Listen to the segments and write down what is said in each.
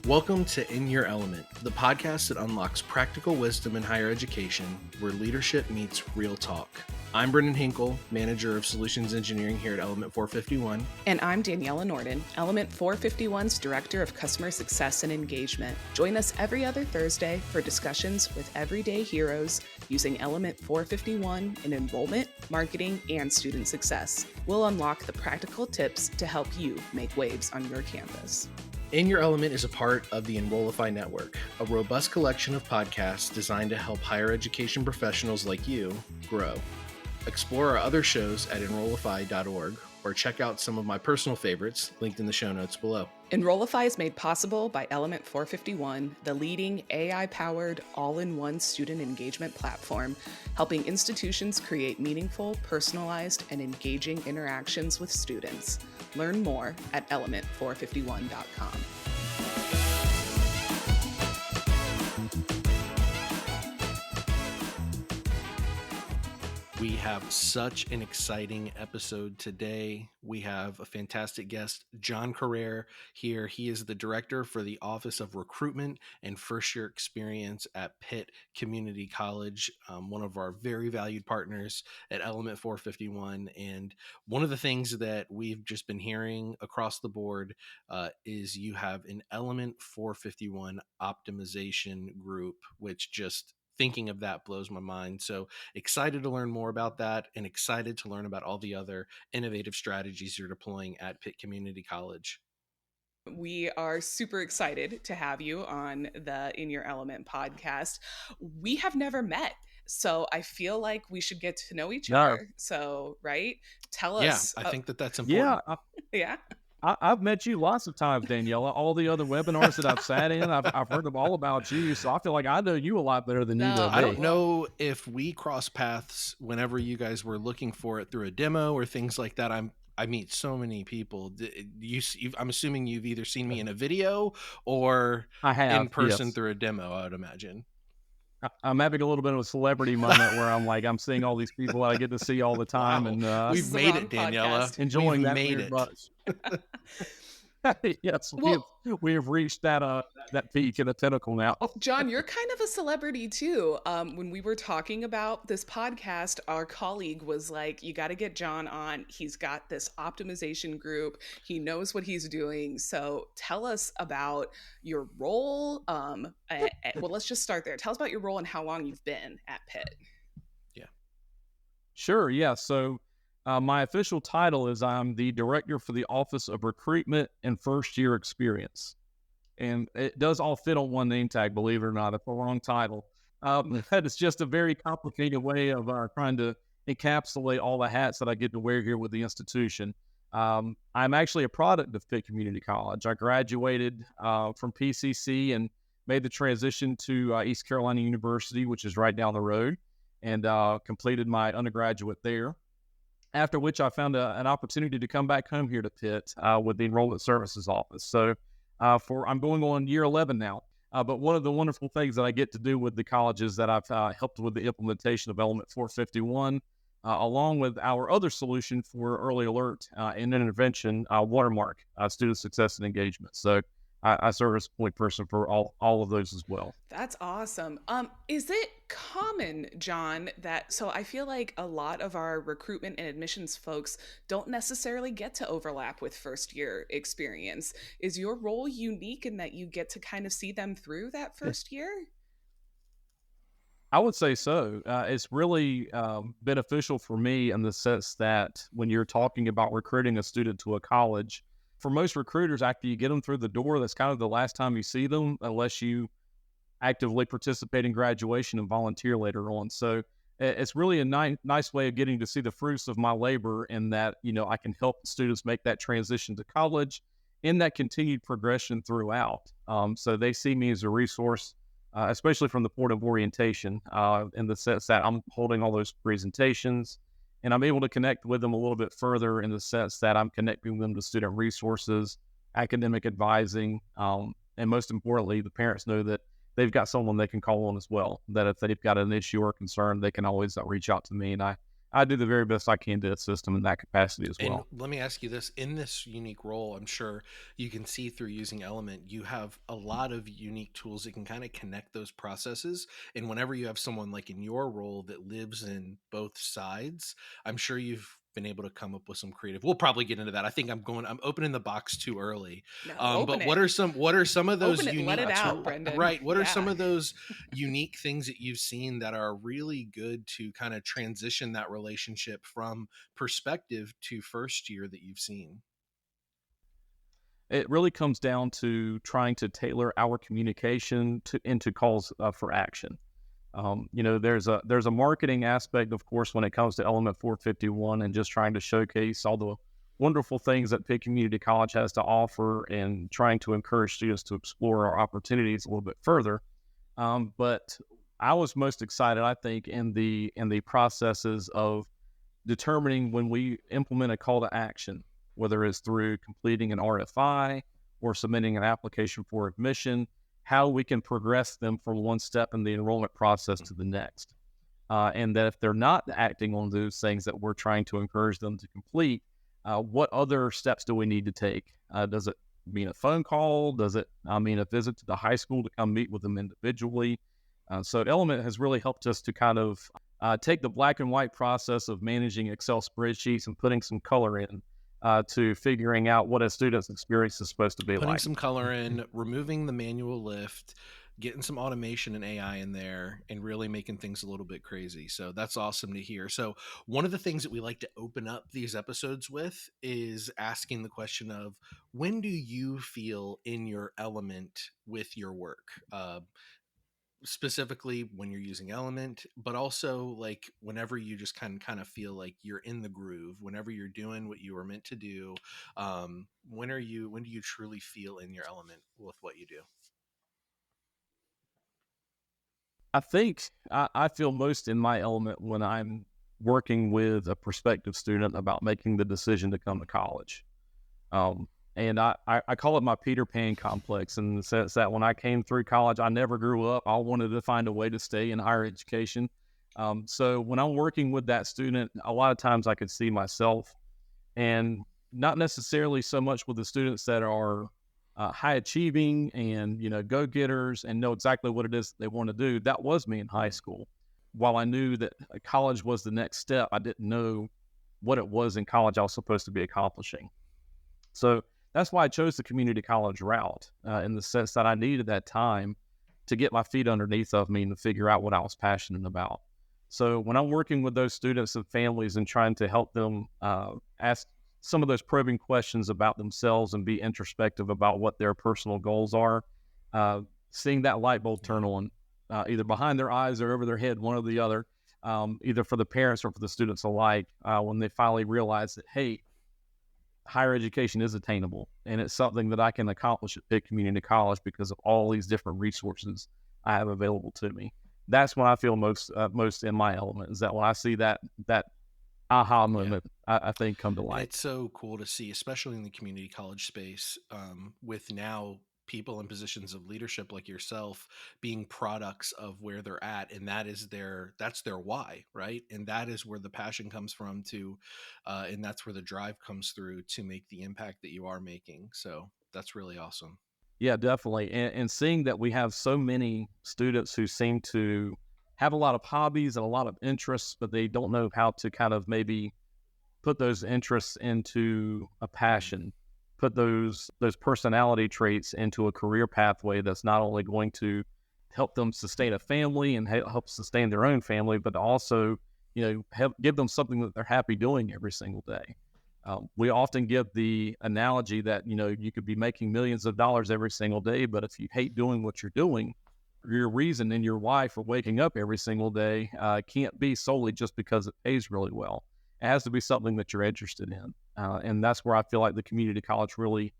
Welcome to In Your Element, the podcast that unlocks practical wisdom in higher education, where leadership meets real talk. I'm Brendan Hinkle, Manager of Solutions Engineering here at Element451. And I'm Daniela Norden, Element451's Director of Customer Success and Engagement. Join us every other Thursday for discussions with everyday heroes using Element451 in enrollment, marketing, and student success. We'll unlock the practical tips to help you make waves on your campus. In Your Element is a part of the Enrollify Network, a robust collection of podcasts designed to help higher education professionals like you grow. Explore our other shows at enrollify.org or check out some of my personal favorites linked in the show notes below. Enrollify is made possible by Element451, the leading AI-powered all-in-one student engagement platform, helping institutions create meaningful, personalized, and engaging interactions with students. Learn more at element451.com. We have such an exciting episode today. We have a fantastic guest, John Carrere, here. He is the director for the Office of Recruitment and First Year Experience at Pitt Community College, one of our very valued partners at Element451. And one of the things that we've just been hearing across the board is you have an Element451 Optimization Group, which just thinking of that blows my mind. So excited to learn more about that and excited to learn about all the other innovative strategies you're deploying at Pitt Community College. We are super excited to have you on the In Your Element podcast. We have never met, so I feel like we should get to know each other. So, right? Tell us. Yeah, I think that's important. Yeah. I've met you lots of times, Daniela. All the other webinars that I've sat in, I've heard all about you. So I feel like I know you a lot better than you know me. I don't know if we cross paths whenever you guys were looking for it through a demo or things like that. I meet so many people. I'm assuming you've either seen me in a video or I have, in person yes. through a demo, I would imagine. I'm having a little bit of a celebrity moment where I'm seeing all these people that I get to see all the time. Wow. And we've made it, Daniela. Podcast. Enjoying we've that made very it. Much. Yes, we have reached that peak in a tentacle now. John, you're kind of a celebrity too. When we were talking about this podcast, our colleague was like, you got to get John on. He's got this optimization group. He knows what he's doing. So tell us about your role. Well, let's just start there. Tell us about your role and how long you've been at Pitt. Yeah. Sure. Yeah. So my official title is I'm the director for the Office of Recruitment and First Year Experience. And it does all fit on one name tag, believe it or not. It's a long title. It's just a very complicated way of trying to encapsulate all the hats that I get to wear here with the institution. I'm actually a product of Pitt Community College. I graduated from PCC and made the transition to East Carolina University, which is right down the road, and completed my undergraduate there. After which I found an opportunity to come back home here to Pitt with the Enrollment Services Office. So I'm going on year 11 now. But one of the wonderful things that I get to do with the college is that I've helped with the implementation of Element451, along with our other solution for early alert and intervention, Watermark, student success and engagement. So I serve as a point person for all of those as well. That's awesome. Is it common, John, so I feel like a lot of our recruitment and admissions folks don't necessarily get to overlap with first year experience. Is your role unique in that you get to kind of see them through that first year? I would say so. It's really beneficial for me in the sense that when you're talking about recruiting a student to a college, for most recruiters, after you get them through the door, that's kind of the last time you see them, unless you actively participate in graduation and volunteer later on. So it's really a nice way of getting to see the fruits of my labor, in that, I can help students make that transition to college and that continued progression throughout. So they see me as a resource, especially from the point of orientation, in the sense that I'm holding all those presentations, and I'm able to connect with them a little bit further in the sense that I'm connecting them to student resources, academic advising, and most importantly, the parents know that they've got someone they can call on as well, that if they've got an issue or concern, they can always reach out to me, and I I do the very best I can to assist them in that capacity as And well. let me ask you this, in this unique role, I'm sure you can see through using Element, you have a lot of unique tools that can kind of connect those processes. And whenever you have someone like in your role that lives in both sides, I'm sure you've been able to come up with some creative. We'll probably get into that. I think I'm opening the box too early. No, open But it. what are some of those Open it and let unique it That's out, right. Brendan. right? What are some Yeah. of those unique things that you've seen that are really good to kind of transition that relationship from perspective to first year that you've seen? It really comes down to trying to tailor our communication into calls for action. There's a marketing aspect, of course, when it comes to Element 451 and just trying to showcase all the wonderful things that Pitt Community College has to offer and trying to encourage students to explore our opportunities a little bit further. But I was most excited, I think, in the processes of determining when we implement a call to action, whether it's through completing an RFI or submitting an application for admission, how we can progress them from one step in the enrollment process to the next. And that if they're not acting on those things that we're trying to encourage them to complete, what other steps do we need to take? Does it mean a phone call? Does it mean a visit to the high school to come meet with them individually? So Element has really helped us to kind of take the black and white process of managing Excel spreadsheets and putting some color in to figuring out what a student's experience is supposed to be Putting like. some color in, removing the manual lift, getting some automation and AI in there, and really making things a little bit crazy. So that's awesome to hear. So, one of the things that we like to open up these episodes with is asking the question of, when do you feel in your element with your work? Specifically when you're using Element, but also like whenever you just kind of feel like you're in the groove, whenever you're doing what you were meant to do. When do you truly feel in your element with what you do? I think I feel most in my element when I'm working with a prospective student about making the decision to come to college. Um, and I call it my Peter Pan complex in the sense that when I came through college, I never grew up. I wanted to find a way to stay in higher education. So when I'm working with that student, a lot of times I could see myself, and not necessarily so much with the students that are high achieving and go getters and know exactly what it is they want to do. That was me in high school. While I knew that college was the next step, I didn't know what it was in college I was supposed to be accomplishing. So that's why I chose the community college route in the sense that I needed that time to get my feet underneath of me and to figure out what I was passionate about. So when I'm working with those students and families and trying to help them ask some of those probing questions about themselves and be introspective about what their personal goals are, uh, seeing that light bulb turn on, either behind their eyes or over their head, one or the other, either for the parents or for the students alike, when they finally realize that, hey, higher education is attainable and it's something that I can accomplish at Pitt Community College because of all these different resources I have available to me. That's when I feel most in my element, is that when I see that aha Yeah. moment, I think come to And light. it's so cool to see, especially in the community college space, with now people in positions of leadership like yourself being products of where they're at, and that's their why, right? And that is where the passion comes from to, and that's where the drive comes through to make the impact that you are making. So that's really awesome. Yeah, definitely. And seeing that we have so many students who seem to have a lot of hobbies and a lot of interests, but they don't know how to kind of maybe put those interests into a passion, put those personality traits into a career pathway that's not only going to help them sustain a family and help sustain their own family, but also give them something that they're happy doing every single day. We often give the analogy that you could be making millions of dollars every single day, but if you hate doing what you're doing, your reason and your why for waking up every single day can't be solely just because it pays really well. It has to be something that you're interested in. And that's where I feel like the community college really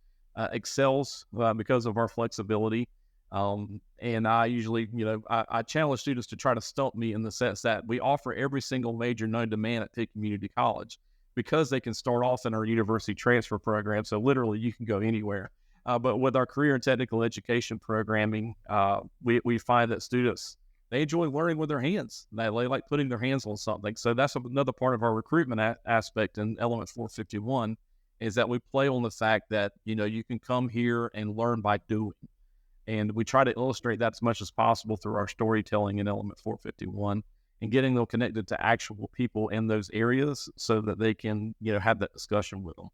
excels because of our flexibility. And I usually, I challenge students to try to stump me in the sense that we offer every single major known to man at Pitt Community College because they can start off in our university transfer program. So literally you can go anywhere. But with our career and technical education programming, we find that students, they enjoy learning with their hands. They like putting their hands on something. So that's another part of our recruitment aspect in Element 451 is that we play on the fact that, you can come here and learn by doing. And we try to illustrate that as much as possible through our storytelling in Element 451 and getting them connected to actual people in those areas so that they can, have that discussion with them.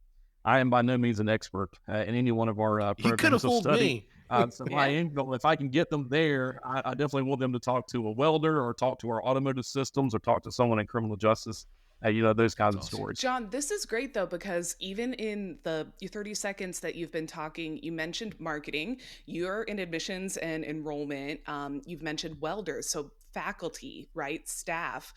I am by no means an expert in any one of our You could have programs of fooled study. me. So my end goal, if I can get them there, I definitely want them to talk to a welder or talk to our automotive systems or talk to someone in criminal justice. Those kinds of stories. John, this is great though, because even in the 30 seconds that you've been talking, you mentioned marketing, you're in admissions and enrollment. You've mentioned welders. So faculty, right? Staff.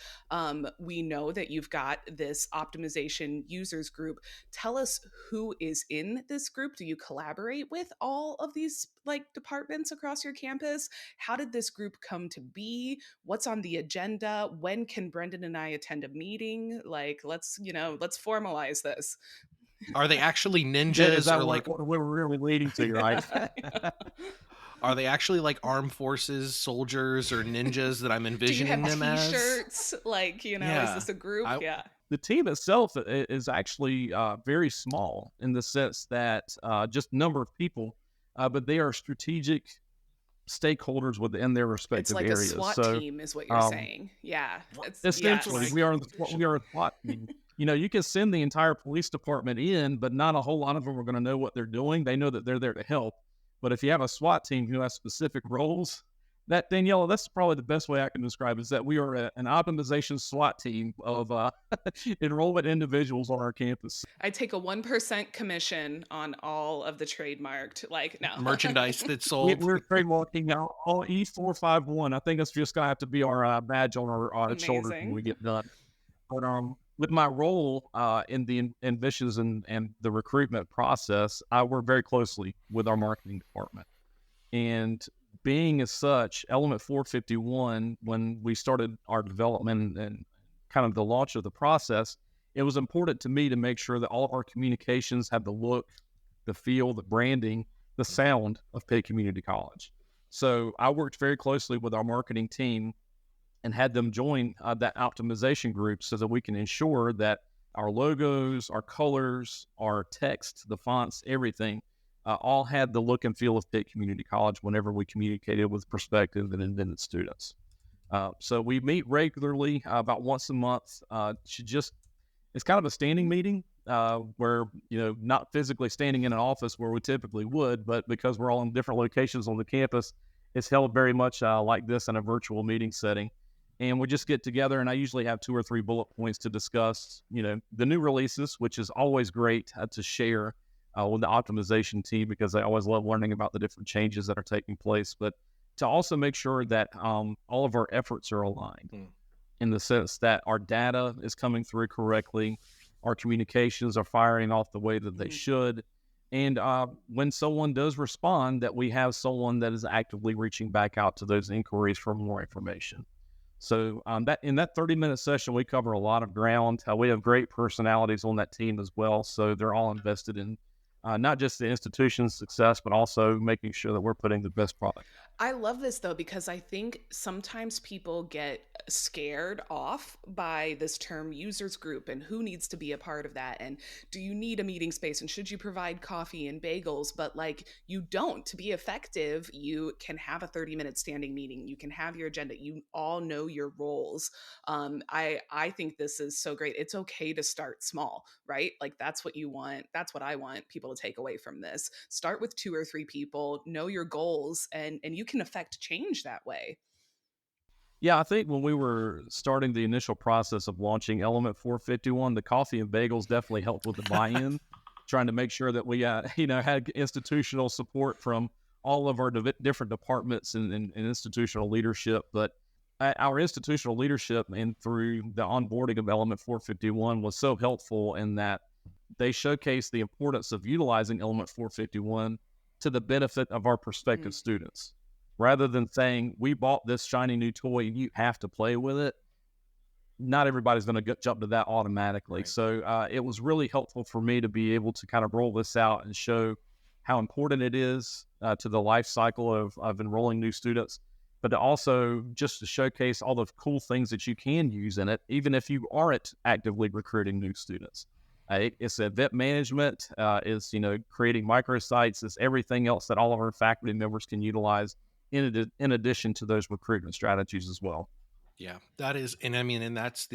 We know that you've got this optimization users group. Tell us who is in this group. Do you collaborate with all of these departments across your campus? How did this group come to be? What's on the agenda? When can Brendan and I attend a meeting? Let's formalize this. Are they actually ninjas Is that or what we're really leading to, right? Are they actually like armed forces soldiers or ninjas that I'm envisioning them as? T-shirts? Is this a group? Yeah. The team itself is actually very small in the sense that just number of people, but they are strategic stakeholders within their respective areas. It's like a SWAT team is what you're saying. Yeah. Essentially, we are a SWAT team. You can send the entire police department in, but not a whole lot of them are going to know what they're doing. They know that they're there to help. But if you have a SWAT team who has specific roles, Daniela, that's probably the best way I can describe it, is that we are an optimization SWAT team of enrollment individuals on our campus. I take a 1% commission on all of the trademarked, merchandise that's sold. We're trademarking all E451. I think that's just going to have to be our badge on our shoulders when we get done. But with my role in the admissions and the recruitment process, I work very closely with our marketing department. And being as such, Element 451, when we started our development and kind of the launch of the process, it was important to me to make sure that all of our communications have the look, the feel, the branding, the sound of Pitt Community College. So I worked very closely with our marketing team and had them join that optimization group so that we can ensure that our logos, our colors, our text, the fonts, everything, all had the look and feel of Pitt Community College whenever we communicated with prospective and intended students. So we meet regularly, about once a month. It's kind of a standing meeting where, not physically standing in an office where we typically would, but because we're all in different locations on the campus, it's held very much like this in a virtual meeting setting. And we just get together, and I usually have 2 or 3 bullet points to discuss, the new releases, which is always great to share with the optimization team because I always love learning about the different changes that are taking place, but to also make sure that all of our efforts are aligned in the sense that our data is coming through correctly, our communications are firing off the way that they should, and when someone does respond, that we have someone that is actively reaching back out to those inquiries for more information. So that in that 30-minute session, we cover a lot of ground. We have great personalities on that team as well, so they're all invested in not just the institution's success, but also making sure that we're putting the best product. I love this though, because I think sometimes people get scared off by this term users group and who needs to be a part of that. And do you need a meeting space? And should you provide coffee and bagels? But you don't. To be effective, you can have a 30-minute standing meeting. You can have your agenda. You all know your roles. I think this is so great. It's okay to start small, right? That's what you want. That's what I want people to take away from this. Start with 2 or 3 people, know your goals, and you can affect change that way. Yeah, I think when we were starting the initial process of launching Element 451, the coffee and bagels definitely helped with the buy-in, trying to make sure that we had institutional support from all of our different departments and institutional leadership. But our institutional leadership and through the onboarding of Element 451 was so helpful in that they showcased the importance of utilizing Element 451 to the benefit of our prospective students. Rather than saying, we bought this shiny new toy and you have to play with it, not everybody's going to jump to that automatically. Right. So it was really helpful for me to be able to kind of roll this out and show how important it is to the life cycle of enrolling new students, but also just to showcase all the cool things that you can use in it, even if you aren't actively recruiting new students. It's event management, is, creating microsites, is everything else that all of our faculty members can utilize in addition to those recruitment strategies as well. Yeah, that is, and I mean, and that's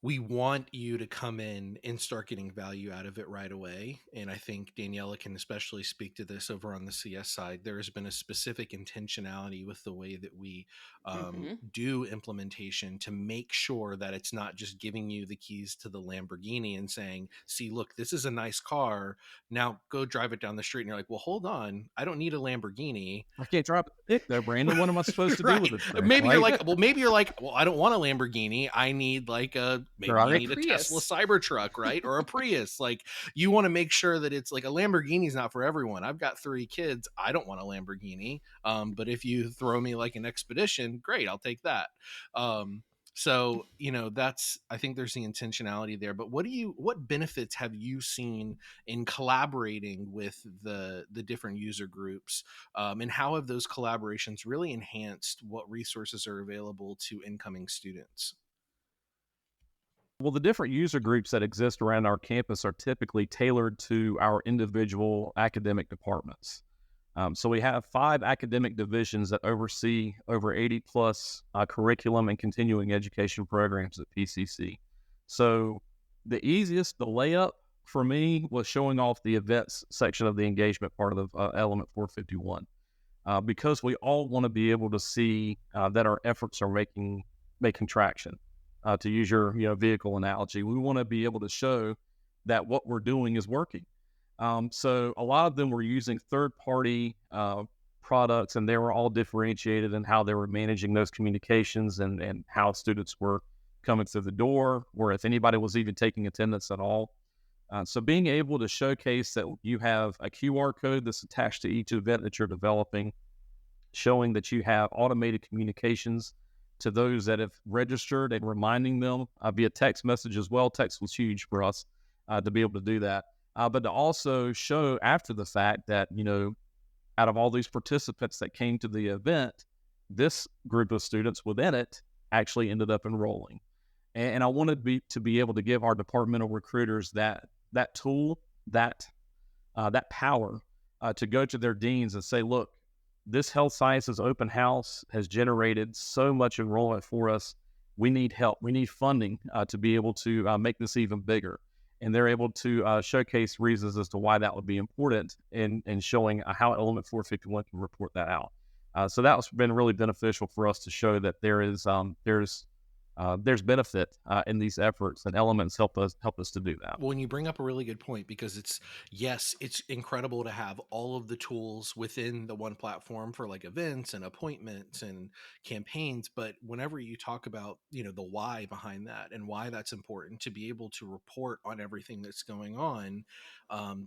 we want you to come in and start getting value out of it right away. And I think Daniela can especially speak to this over on the CS side. There has been a specific intentionality with the way that we do implementation to make sure that it's not just giving you the keys to the Lamborghini and saying, see, look, this is a nice car. Now go drive it down the street. And you're like, well, hold on. I don't need a Lamborghini. I can't drop a stick though, Brandon. What am I supposed to do with it? Maybe you're like, well, I don't want a Lamborghini. I need like maybe you need a Tesla Cybertruck, right? Or a Prius. Like, you want to make sure that it's like a Lamborghini's not for everyone. I've got 3 kids. I don't want a Lamborghini. But if you throw me like an Expedition, great, I'll take that. So, that's, I think there's the intentionality there. But what benefits have you seen in collaborating with the different user groups? And how have those collaborations really enhanced what resources are available to incoming students? Well, the different user groups that exist around our campus are typically tailored to our individual academic departments. So we have 5 academic divisions that oversee over 80 plus curriculum and continuing education programs at PCC. So the layup for me was showing off the events section of the engagement part of Element 451. Because we all want to be able to see that our efforts are making traction. To use your vehicle analogy, we want to be able to show that what we're doing is working. So a lot of them were using third-party products, and they were all differentiated in how they were managing those communications and how students were coming through the door, or if anybody was even taking attendance at all. So being able to showcase that you have a QR code that's attached to each event that you're developing, showing that you have automated communications to those that have registered and reminding them via text message as well. Text was huge for us to be able to do that. But to also show after the fact that, out of all these participants that came to the event, this group of students within it actually ended up enrolling. And I wanted to be able to give our departmental recruiters that tool, that power to go to their deans and say, look, this health sciences open house has generated so much enrollment for us. We need help. We need funding to be able to make this even bigger. And they're able to showcase reasons as to why that would be important and showing how Element 451 can report that out. So that's been really beneficial for us to show that there's benefit in these efforts, and Elements help us to do that. Well, and you bring up a really good point, because it's incredible to have all of the tools within the one platform for like events and appointments and campaigns. But whenever you talk about, the why behind that and why that's important to be able to report on everything that's going on,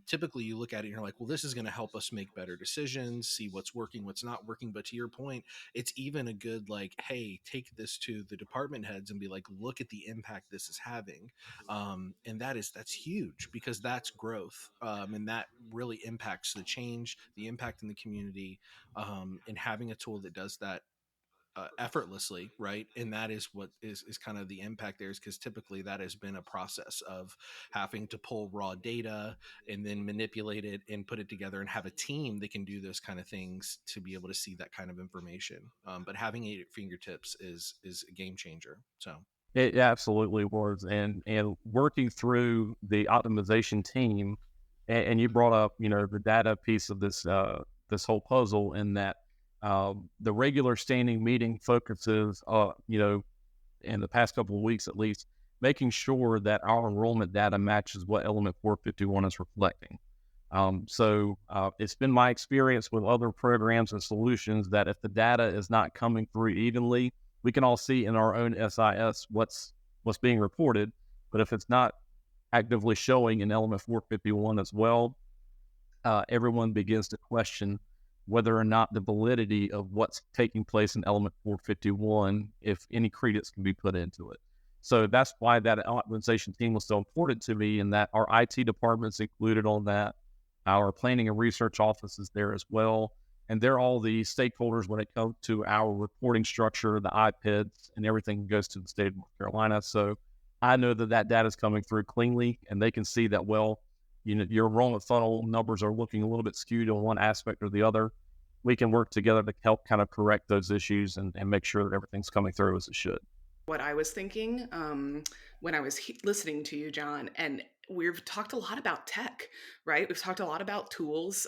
typically you look at it and you're like, well, this is going to help us make better decisions, see what's working, what's not working. But to your point, it's even a good, like, hey, take this to the department heads and be like, look at the impact this is having. And that's huge, because that's growth. And that really impacts the change, the impact in the community, and having a tool that does that effortlessly, right? And that is what is kind of the impact there, is because typically that has been a process of having to pull raw data and then manipulate it and put it together and have a team that can do those kind of things to be able to see that kind of information. But having it at fingertips is a game changer. So it absolutely was. And working through the optimization team, and you brought up the data piece of this this whole puzzle, in that the regular standing meeting focuses, in the past couple of weeks at least, making sure that our enrollment data matches what Element 451 is reflecting. So it's been my experience with other programs and solutions that if the data is not coming through evenly, we can all see in our own SIS what's being reported, but if it's not actively showing in Element 451 as well, everyone begins to question whether or not the validity of what's taking place in Element 451, if any credence can be put into it. So that's why that optimization team was so important to me, and that our IT department's included on that. Our planning and research office is there as well. and they're all the stakeholders when it comes to our reporting structure, the iPads, and everything goes to the state of North Carolina. So I know that data is coming through cleanly, and they can see that, well, your enrollment funnel numbers are looking a little bit skewed on one aspect or the other. We can work together to help kind of correct those issues and make sure that everything's coming through as it should. What I was thinking when I was listening to you, John, and we've talked a lot about tech, right? We've talked a lot about tools.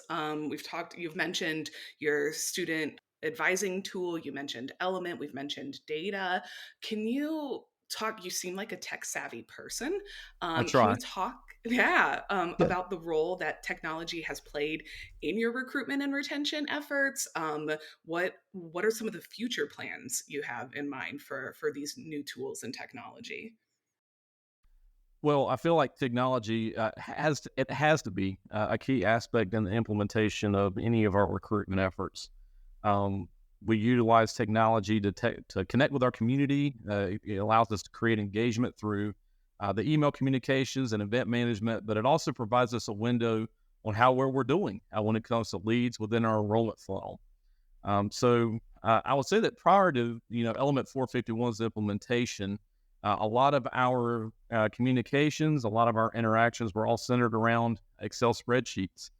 You've mentioned your student advising tool, you mentioned Element, we've mentioned data. Can you talk? You seem like a tech savvy person. I Can you try. talk, about the role that technology has played in your recruitment and retention efforts? What are some of the future plans you have in mind for these new tools and technology? Well, I feel like technology has to be a key aspect in the implementation of any of our recruitment efforts. We utilize technology to connect with our community. It allows us to create engagement through the email communications and event management, but it also provides us a window on how we're doing when it comes to leads within our enrollment funnel. So I would say that prior to Element451's implementation, a lot of our communications, a lot of our interactions were all centered around Excel spreadsheets,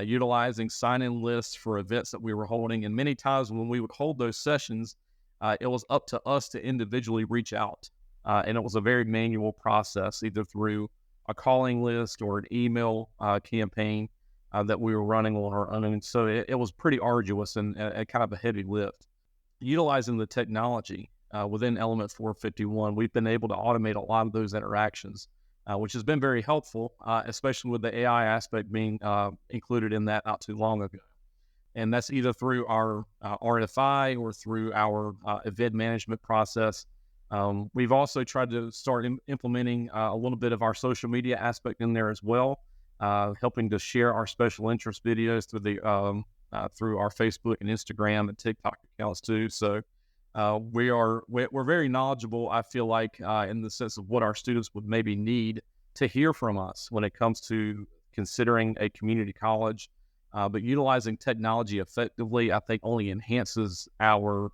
utilizing sign-in lists for events that we were holding. And many times when we would hold those sessions, it was up to us to individually reach out. And it was a very manual process, either through a calling list or an email campaign that we were running on our own. And so it was pretty arduous and kind of a heavy lift. Utilizing the technology within Element451, we've been able to automate a lot of those interactions, which has been very helpful, especially with the AI aspect being included in that not too long ago. And that's either through our RFI or through our event management process. We've also tried to start implementing a little bit of our social media aspect in there as well, helping to share our special interest videos through our Facebook and Instagram and TikTok accounts too. So we're very knowledgeable, I feel like, in the sense of what our students would maybe need to hear from us when it comes to considering a community college. But utilizing technology effectively, I think, only enhances our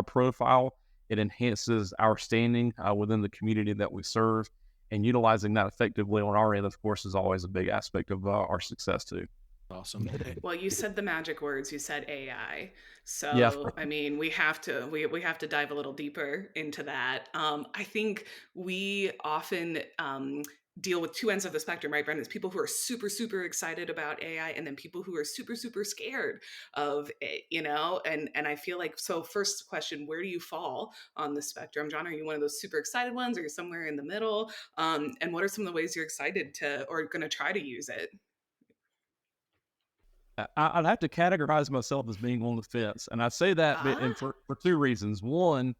profile. It enhances our standing within the community that we serve, and utilizing that effectively on our end, of course, is always a big aspect of our success too. Awesome. Well, you said the magic words. You said AI. Yeah. So, I mean, we have to dive a little deeper into that. I think we often deal with two ends of the spectrum, right, Brendan? It's people who are super, super excited about AI, and then people who are super, super scared of it, and I feel like, so first question, where do you fall on the spectrum? John, are you one of those super excited ones? Or are you somewhere in the middle? And what are some of the ways you're excited to or going to try to use it? I'd have to categorize myself as being on the fence. And I say that Ah, for two reasons. One,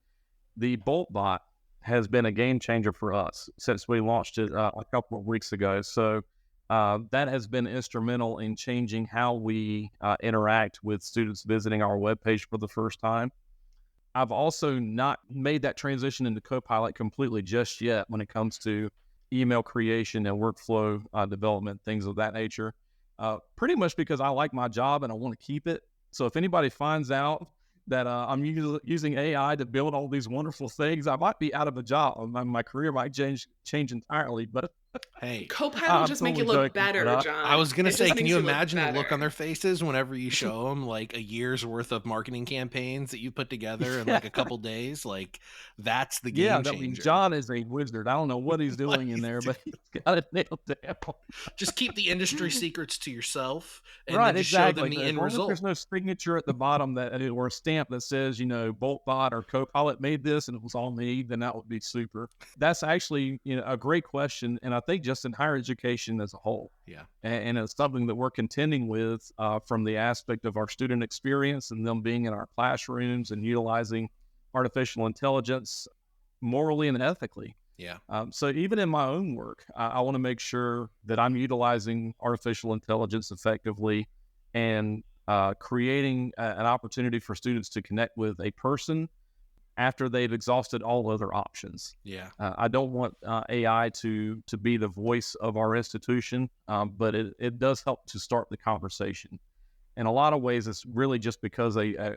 the Bolt bot has been a game changer for us since we launched it a couple of weeks ago. So that has been instrumental in changing how we interact with students visiting our webpage for the first time. I've also not made that transition into Copilot completely just yet when it comes to email creation and workflow development, things of that nature. Pretty much because I like my job and I want to keep it. So if anybody finds out that I'm using AI to build all these wonderful things, I might be out of a job. My career might change entirely. But Hey, Copilot will I'm just make you totally look joking. better, I John. was gonna It say, just can makes you you look imagine the look on better. their faces whenever you show them like a year's worth of marketing campaigns that you put together in like a couple days? Like, that's the Yeah, game I mean, changer. John is a wizard. I don't know what he's What doing in he's there, doing. but he's got it nailed down. Just keep the industry secrets to yourself, and then Right, just show them exactly. the As end long as there's result. no signature at the bottom or a stamp that says, BoltBot or Copilot made this and it was all me, then that would be super. That's actually, a great question, and I think just in higher education as a whole. Yeah. And it's something that we're contending with from the aspect of our student experience and them being in our classrooms and utilizing artificial intelligence morally and ethically. Yeah. So even in my own work, I want to make sure that I'm utilizing artificial intelligence effectively and creating an opportunity for students to connect with a person after they've exhausted all other options. Yeah. I don't want AI to be the voice of our institution, but it does help to start the conversation. In a lot of ways, it's really just because a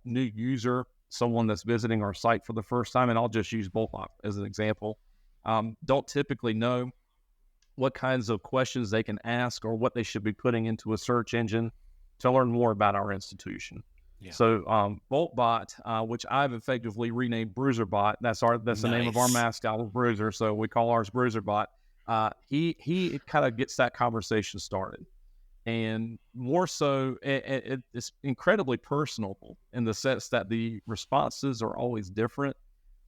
new user, someone that's visiting our site for the first time, and I'll just use both as an example, don't typically know what kinds of questions they can ask or what they should be putting into a search engine to learn more about our institution. Yeah. So BoltBot, which I've effectively renamed BruiserBot, that's the name of our Nice. mascot, Bruiser. So we call ours BruiserBot. He kind of gets that conversation started, and more so, it's incredibly personable in the sense that the responses are always different.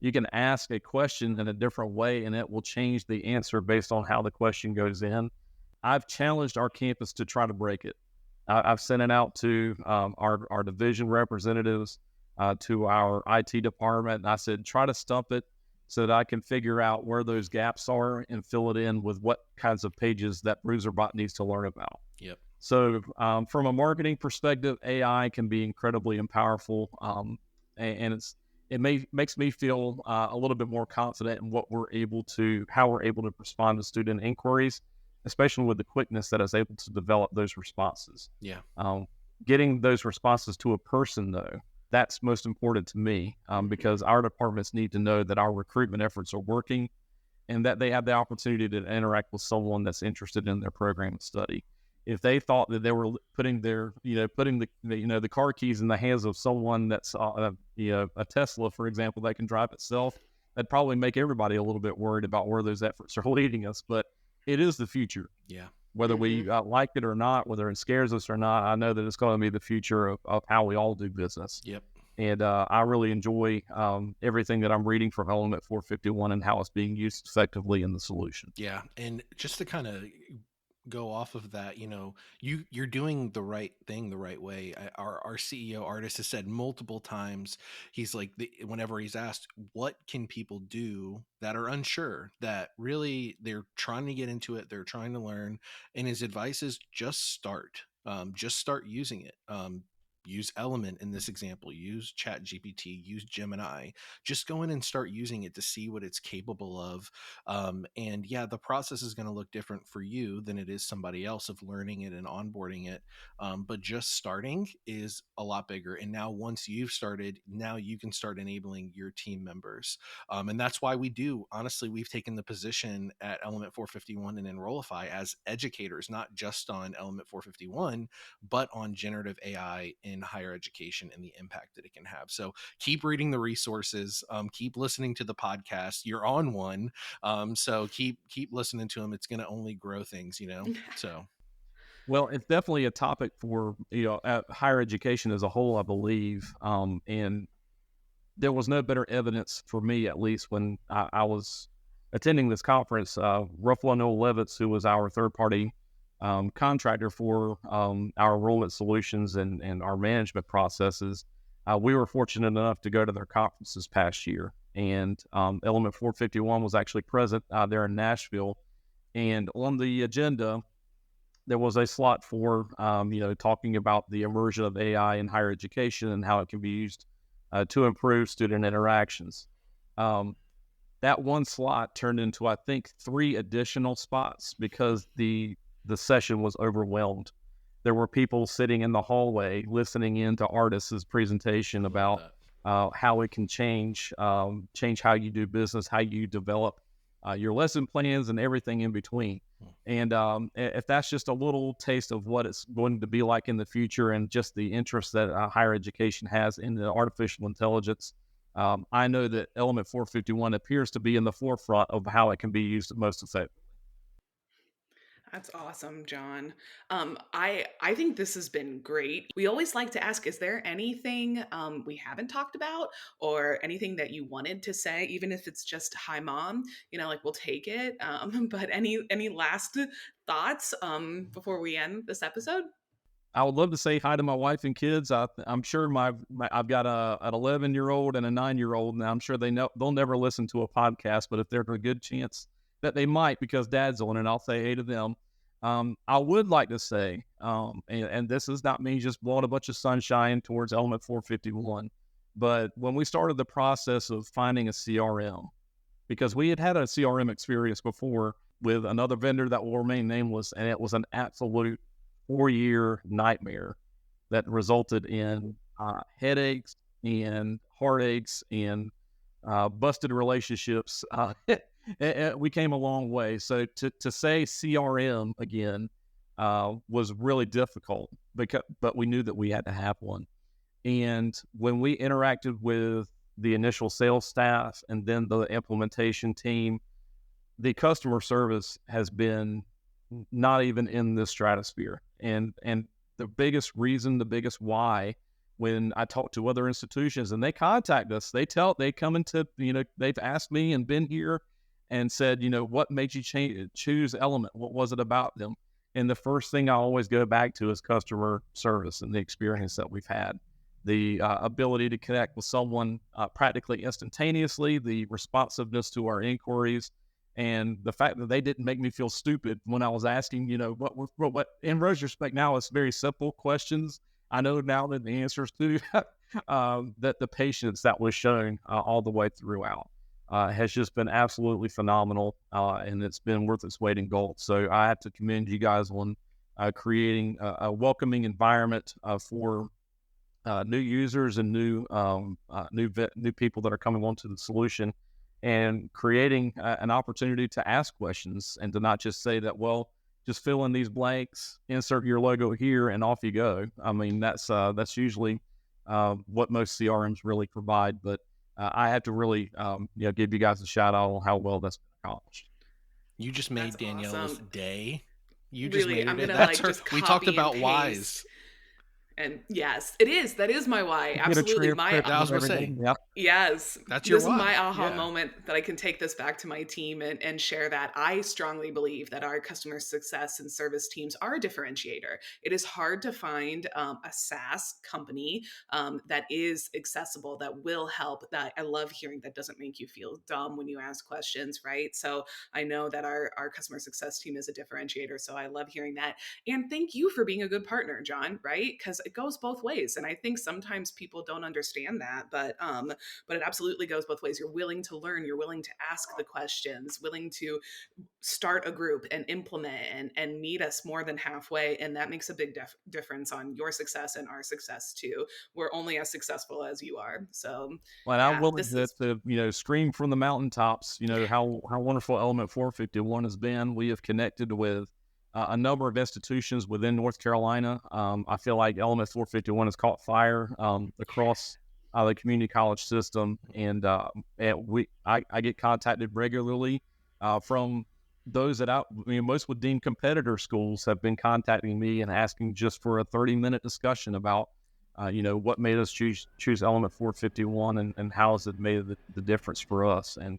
You can ask a question in a different way, and it will change the answer based on how the question goes in. I've challenged our campus to try to break it. I've sent it out to our division representatives, to our IT department, and I said, try to stump it so that I can figure out where those gaps are and fill it in with what kinds of pages that BruiserBot needs to learn about. Yep. So from a marketing perspective, AI can be incredibly powerful, and makes me feel a little bit more confident in how we're able to respond to student inquiries, especially with the quickness that is able to develop those responses. Yeah. Getting those responses to a person, though, that's most important to me, because our departments need to know that our recruitment efforts are working and that they have the opportunity to interact with someone that's interested in their program and study. If they thought that they were putting the car keys in the hands of someone that's a Tesla, for example, that can drive itself, that'd probably make everybody a little bit worried about where those efforts are leading us. But it is the future. Yeah. Whether we like it or not, whether it scares us or not, I know that it's going to be the future of how we all do business. Yep. And I really enjoy everything that I'm reading from Element451 and how it's being used effectively in the solution. Yeah. And just to kind of go off of that, you're doing the right thing the right way. Our CEO artist has said multiple times, he's like, whenever he's asked what can people do that are unsure, that really they're trying to get into it, they're trying to learn, and his advice is just start using it. Use Element in this example, use Chat GPT, use Gemini, just go in and start using it to see what it's capable of. And yeah, the process is going to look different for you than it is somebody else of learning it and onboarding it. But just starting is a lot bigger. And now once you've started, now you can start enabling your team members. And that's why honestly, we've taken the position at Element451 and Enrollify as educators, not just on Element451, but on generative AI in higher education and the impact that it can have. So keep reading the resources, keep listening to the podcast. You're on one. So keep listening to them. It's going to only grow things, so. Well, it's definitely a topic for, higher education as a whole, I believe. And there was no better evidence for me, at least when I was attending this conference. Ruffalo Noel Levitz, who was our third-party contractor for our enrollment solutions and our management processes, we were fortunate enough to go to their conference this past year. And Element451 was actually present there in Nashville. And on the agenda, there was a slot for, talking about the immersion of AI in higher education and how it can be used to improve student interactions. That one slot turned into, I think, 3 additional spots because the session was overwhelmed. There were people sitting in the hallway listening in to artists' presentation about how it can change how you do business, how you develop your lesson plans, and everything in between. And if that's just a little taste of what it's going to be like in the future and just the interest that higher education has in the artificial intelligence, I know that Element451 appears to be in the forefront of how it can be used most effectively. That's awesome, John. I think this has been great. We always like to ask, is there anything we haven't talked about or anything that you wanted to say, even if it's just hi mom, we'll take it. But any last thoughts before we end this episode? I would love to say hi to my wife and kids. I'm sure I've got an 11-year-old and a 9-year-old, and I'm sure they'll never listen to a podcast. But if there's a good chance that they might, because Dad's on it, I'll say hey to them. I would like to say, and this is not me just blowing a bunch of sunshine towards Element451, but when we started the process of finding a CRM, because we had a CRM experience before with another vendor that will remain nameless, and it was an absolute 4-year nightmare. that resulted in headaches and heartaches and busted relationships. We came a long way. So to say CRM again was really difficult, but we knew that we had to have one. And when we interacted with the initial sales staff and then the implementation team, the customer service has been not even in the stratosphere. And the biggest reason, the biggest why, when I talk to other institutions and they contact us, they come into, they've asked me and been here and said, what made you choose Element? What was it about them? And the first thing I always go back to is customer service and the experience that we've had. The ability to connect with someone practically instantaneously, the responsiveness to our inquiries, and the fact that they didn't make me feel stupid when I was asking, what in retrospect now it's very simple questions. I know now that the answers to that the patience that was shown all the way throughout has just been absolutely phenomenal, and it's been worth its weight in gold. So I have to commend you guys on creating a welcoming environment for new users and new people that are coming onto the solution, and creating an opportunity to ask questions and to not just say that, well, just fill in these blanks, insert your logo here, and off you go. I mean, that's usually what most CRMs really provide. But I have to really, give you guys a shout out on how well that's been accomplished. You just made That's Danielle's awesome. day. You just Really, made I'm her day. gonna That's her. just We talked copy and about paste. whys. And yes, it is. That is my why. Get a Absolutely. transcript I was of gonna say, everything. Yep. Yes. That's your This is why. my aha Yeah. moment that I can take this back to my team and share that I strongly believe that our customer success and service teams are a differentiator. It is hard to find a SaaS company that is accessible, that will help, that I love hearing that doesn't make you feel dumb when you ask questions, right? So I know that our customer success team is a differentiator. So I love hearing that. And thank you for being a good partner, John, right? Because it goes both ways. And I think sometimes people don't understand that, but it absolutely goes both ways. You're willing to learn, you're willing to ask the questions, willing to start a group and implement and meet us more than halfway. And that makes a big difference on your success and our success too. We're only as successful as you are. So Well, I'm yeah, willing this is to scream from the mountaintops, how wonderful Element 451 has been. We have connected with a number of institutions within North Carolina. I feel like Element 451 has caught fire across the community college system, and I get contacted regularly from those that most would deem competitor schools have been contacting me and asking just for a 30-minute discussion about what made us choose Element 451 and how has it made the difference for us. And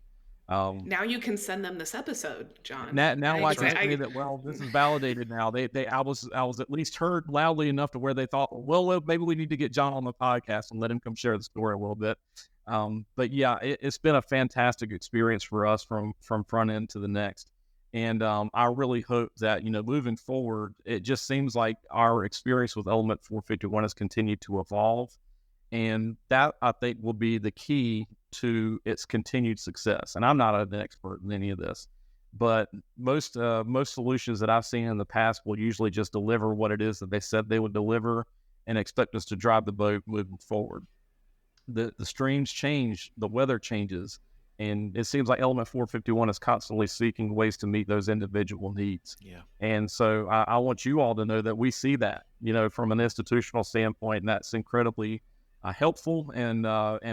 now you can send them this episode, John. now I That's can right. say that, well, this is validated now. I was at least heard loudly enough to where they thought, well, maybe we need to get John on the podcast and let him come share the story a little bit. But yeah, it's been a fantastic experience for us from front end to the next. And I really hope that, moving forward, it just seems like our experience with Element 451 has continued to evolve. And that, I think, will be the key to its continued success. And I'm not an expert in any of this, but most solutions that I've seen in the past will usually just deliver what it is that they said they would deliver and expect us to drive the boat moving forward. The streams change, the weather changes, and it seems like Element 451 is constantly seeking ways to meet those individual needs. Yeah. And so I want you all to know that we see that, from an institutional standpoint, and that's incredibly helpful and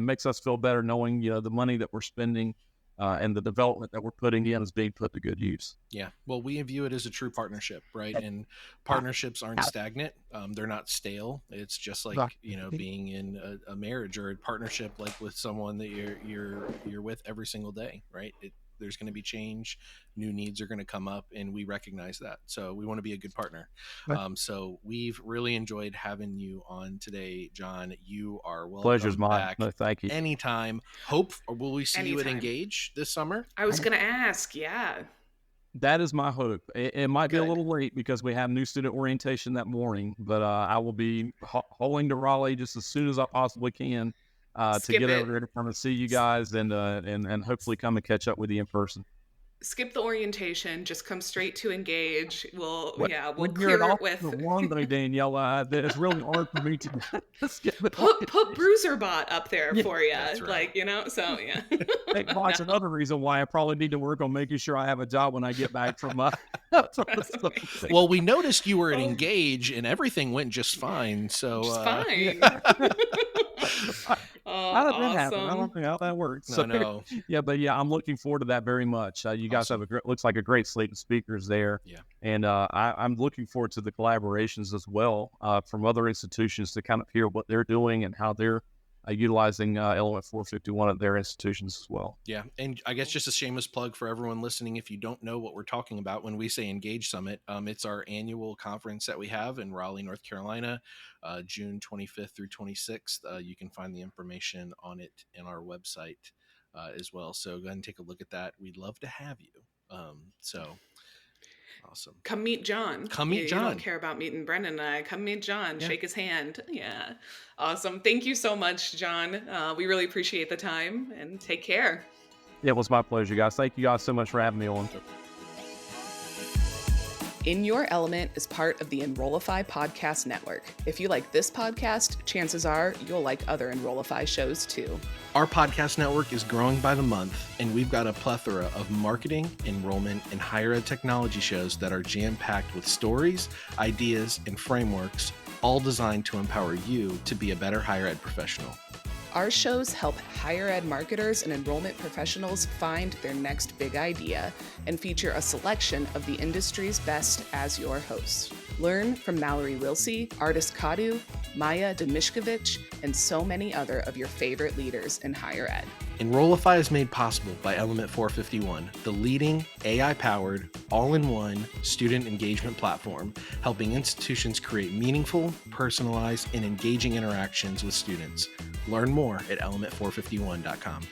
makes us feel better knowing, the money that we're spending and the development that we're putting in is being put to good use. Yeah. Well, we view it as a true partnership, right? And partnerships aren't stagnant. They're not stale. It's just like, being in a marriage or a partnership, like with someone that you're with every single day, right? There's going to be change, new needs are going to come up, and we recognize that. So we want to be a good partner. So we've really enjoyed having you on today, John. You are welcome. Pleasure's mine. Back No, thank you. anytime. Or will we see you at Engage this summer? I was going to ask, yeah. That is my hope. It might be a little late because we have new student orientation that morning, but I will be hauling to Raleigh just as soon as I possibly can to get over there to come and see you guys and hopefully come and catch up with you in person. Skip the orientation, just come straight to engage. We'll When you're an clear it officer with one day, Danielle, it's really hard for me to skip it. put Bruiser Bot up there Yeah, for you. that's right. Like, so yeah. Hey, Bot's another reason why I probably need to work on making sure I have a job when I get back from That's amazing. Well, we noticed you were at Oh. Engage and everything went just fine. So Just fine. How did that happen? I Awesome. don't know how that works. no, So, no. but I'm looking forward to that very much. You guys Awesome. have looks like a great slate of speakers there. Yeah. And I'm looking forward to the collaborations as well from other institutions to kind of hear what they're doing and how they're utilizing Element 451 at their institutions as well. Yeah. And I guess just a shameless plug for everyone listening. If you don't know what we're talking about when we say Engage Summit, it's our annual conference that we have in Raleigh, North Carolina, June 25th through 26th. You can find the information on it in our website as well. So go ahead and take a look at that. We'd love to have you. So awesome. Come meet John. Come meet You John. don't care about meeting Brendan and I. Come meet John. Yeah. Shake his hand. Yeah. Awesome. Thank you so much, John. We really appreciate the time, and take care. Yeah, it was my pleasure, guys. Thank you guys so much for having me on. In Your Element is part of the Enrollify podcast network. If you like this podcast, chances are you'll like other Enrollify shows too. Our podcast network is growing by the month, and we've got a plethora of marketing, enrollment, and higher ed technology shows that are jam-packed with stories, ideas, and frameworks, all designed to empower you to be a better higher ed professional. Our shows help higher ed marketers and enrollment professionals find their next big idea and feature a selection of the industry's best as your hosts. Learn from Mallory Wilsey, Artis Kadu, Maya Demishkovich, and so many other of your favorite leaders in higher ed. Enrollify is made possible by Element451, the leading AI-powered, all-in-one student engagement platform, helping institutions create meaningful, personalized, and engaging interactions with students. Learn more at element451.com.